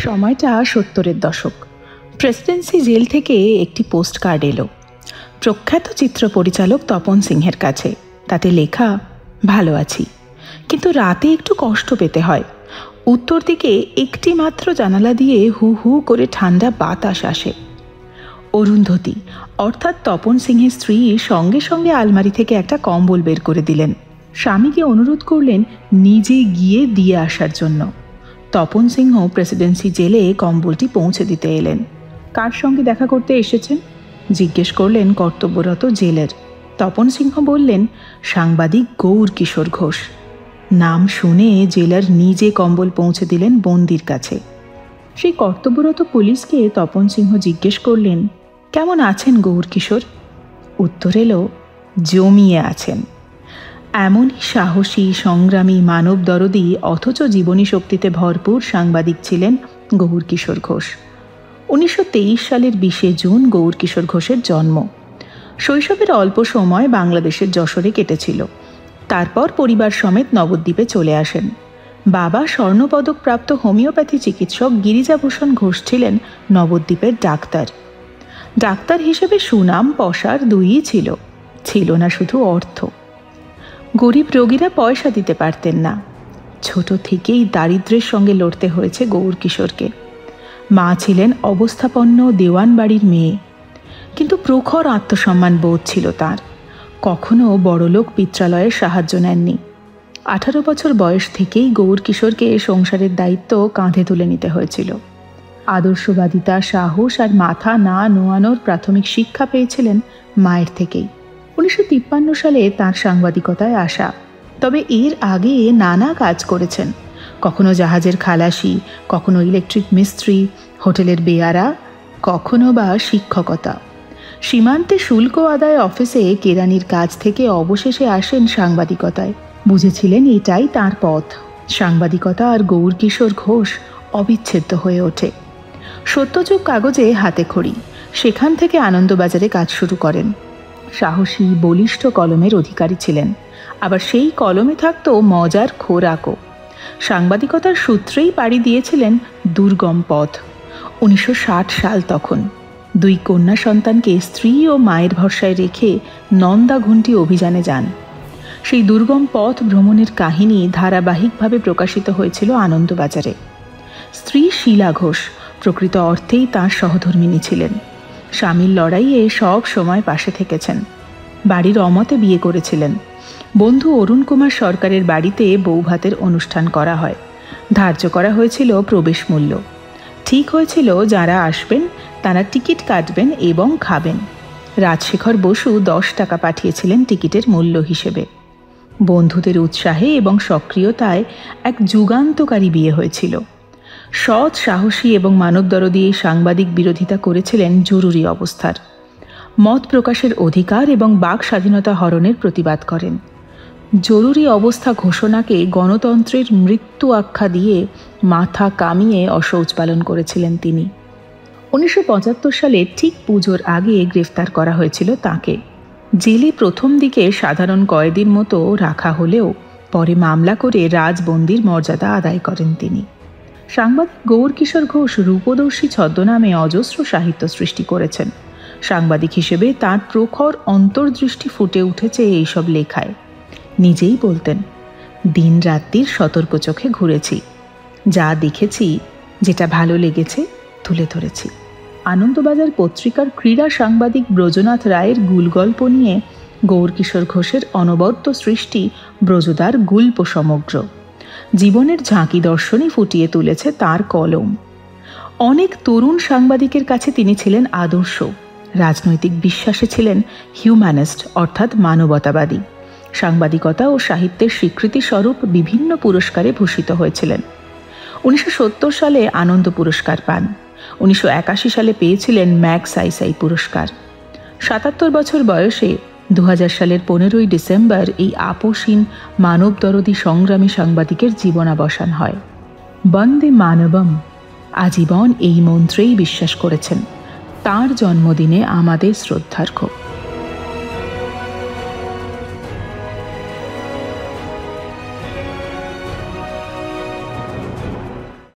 সময়টা 70-এর দশক। Presidency jail থেকে একটি পোস্ট কার্ড এলো প্রখ্যাত চিত্র পরিচালক তপন সিংহের কাছে। তাতে লেখা, ভালো আছি, কিন্তু রাতে একটু কষ্ট পেতে হয়। উত্তর দিকে একটি মাত্র জানালা দিয়ে হু হু করে ঠান্ডা বাতাস আসে। অরুন্ধতী অর্থাৎ তপন সিংহের স্ত্রী সঙ্গে সঙ্গে আলমারি থেকে একটা কম্বল বের করে দিলেন। স্বামীকে অনুরোধ করলেন নিজে গিয়ে দিয়ে আসার জন্য। তপন সিংহ প্রেসিডেন্সি জেলে কম্বলটি পৌঁছে দিতে এলেন। কার সঙ্গে দেখা করতে এসেছেন জিজ্ঞেস করলেন কর্তব্যরত জেলের। তপন সিংহ বললেন, সাংবাদিক গৌর কিশোর ঘোষ। নাম শুনে জেলার নিজে কম্বল পৌঁছে দিলেন বন্দির কাছে। সেই কর্তব্যরত পুলিশকে তপন সিংহ জিজ্ঞেস করলেন, কেমন আছেন গৌর কিশোর? উত্তর এলো, জমিয়ে আছেন। এমনই সাহসী, সংগ্রামী, মানব দরদী অথচ জীবনী শক্তিতে ভরপুর সাংবাদিক ছিলেন গৌর কিশোর ঘোষ। 1923 সালের 20 জুন গৌর কিশোর ঘোষের জন্ম। শৈশবের অল্প সময় বাংলাদেশের যশোরে কেটেছিল। তারপর পরিবার সমেত নবদ্বীপে চলে আসেন। বাবা স্বর্ণপদক প্রাপ্ত হোমিওপ্যাথি চিকিৎসক গিরিজাভূষণ ঘোষ ছিলেন নবদ্বীপের ডাক্তার। ডাক্তার হিসেবে সুনাম পসার দুইই ছিল। ছিল না শুধু অর্থ। গরিব রোগীরা পয়সা দিতে পারতেন না। ছোট থেকেই দারিদ্র্যের সঙ্গে লড়তে হয়েছে গৌর কিশোরকে। মা ছিলেন অবস্থাপন্ন দেওয়ান বাড়ির মেয়ে, কিন্তু প্রখর আত্মসম্মান বোধ ছিল তার। কখনো বড়লোক পিত্রালয়ের সাহায্য নেননি। 18 বছর বয়স থেকেই গৌর কিশোরকে সংসারের দায়িত্ব কাঁধে তুলে নিতে হয়েছিল। আদর্শবাদিতা, সাহস আর মাথা না নোয়ানোর প্রাথমিক শিক্ষা পেয়েছিলেন মায়ের থেকেই। 1953 সালে তাঁর সাংবাদিকতায় আসা। তবে এর আগে নানা কাজ করেছেন। কখনো জাহাজের খালাসি, কখনো ইলেকট্রিক মিস্ত্রি, হোটেলের বেয়ারা, কখনো বা শিক্ষকতা। সীমান্তে শুল্ক আদায় অফিসে কেরানির কাজ থেকে অবশেষে আসেন সাংবাদিকতায়। বুঝেছিলেন এটাই তার পথ। সাংবাদিকতা আর গৌর কিশোর ঘোষ অবিচ্ছেদ্য হয়ে ওঠে। সত্যযুগ কাগজে হাতে খড়ি, সেখান থেকে আনন্দবাজারে কাজ শুরু করেন। সাহসী, বলিষ্ঠ কলমের অধিকারী ছিলেন। আবার সেই কলমে থাকতো মজার খোরাকও। সাংবাদিকতার সূত্রেই পাড়ি দিয়েছিলেন দুর্গম পথ। 1960 সাল তখন। 2 কন্যা সন্তানকে স্ত্রী ও মায়ের ভরসায় রেখে নন্দাঘুন্টি অভিযানে যান। সেই দুর্গম পথ ভ্রমণের কাহিনী ধারাবাহিকভাবে প্রকাশিত হয়েছিল আনন্দবাজারে। স্ত্রী শীলা ঘোষ প্রকৃত অর্থেই তাঁর সহধর্মিণী ছিলেন। স্বামীর লড়াইয়ে সব সময় পাশে থেকেছেন। বাড়ির অমতে বিয়ে করেছিলেন। বন্ধু অরুণ কুমার সরকারের বাড়িতে বৌভাতের অনুষ্ঠান করা হয়। ধার্য করা হয়েছিল প্রবেশ মূল্য। ঠিক হয়েছিল যারা আসবেন তারা টিকিট কাটবেন এবং খাবেন। রাজশেখর বসু 10 টাকা পাঠিয়েছিলেন টিকিটের মূল্য হিসেবে। বন্ধুদের উৎসাহে এবং সক্রিয়তায় এক যুগান্তকারী বিয়ে হয়েছিল। সৎ, সাহসী এবং মানবদরদী সাংবাদিক বিরোধিতা করেছিলেন জরুরি অবস্থার। মত প্রকাশের অধিকার এবং বাক স্বাধীনতা হরণের প্রতিবাদ করেন। জরুরি অবস্থা ঘোষণাকে গণতন্ত্রের মৃত্যু আখ্যা দিয়ে মাথা কামিয়ে অশৌচ পালন করেছিলেন তিনি। 1975 সালে ঠিক পুজোর আগে গ্রেফতার করা হয়েছিল তাঁকে। জেলে প্রথম দিকে সাধারণ কয়েদির মতো রাখা হলেও পরে মামলা করে রাজবন্দির মর্যাদা আদায় করেন তিনি। সাংবাদিক গৌর কিশোর ঘোষ রূপদর্শী ছদ্মনামে অজস্র সাহিত্য সৃষ্টি করেছেন। সাংবাদিক হিসেবে তাঁর প্রখর অন্তর্দৃষ্টি ফুটে উঠেছে এইসব লেখায়। নিজেই বলতেন, দিন রাত্রির সতর্ক চোখে ঘুরেছি, যা দেখেছি, যেটা ভালো লেগেছে তুলে ধরেছি। আনন্দবাজার পত্রিকার ক্রীড়া সাংবাদিক ব্রজনাথ রায়ের গুলগল্প নিয়ে গৌর কিশোর ঘোষের অনবদ্য সৃষ্টি ব্রজদার গুল্প সমগ্র। জীবনের ঝাঁকি দর্শনই ফুটিয়ে তুলেছে তার কলম। অনেক তরুণ সাংবাদিকের কাছে তিনি ছিলেন আদর্শ। রাজনৈতিক বিশ্বাসে ছিলেন হিউম্যানিস্ট অর্থাৎ মানবতাবাদী। সাংবাদিকতা ও সাহিত্যের স্বীকৃতি স্বরূপ বিভিন্ন পুরস্কারে ভূষিত হয়েছিলেন। 1970 সালে আনন্দ পুরস্কার পান। 1981 সালে পেয়েছিলেন ম্যাগসাইসাই পুরস্কার। 77 বছর বয়সে 2000 সালের 15ই ডিসেম্বর এই আপোষহীন মানবদরদী সংগ্রামী সাংবাদিকের জীবনাবসান হয়। বন্দে মানবম, আজীবন এই মন্ত্রেই বিশ্বাস করেছেন। তাঁর জন্মদিনে আমাদের শ্রদ্ধার্ঘ্য।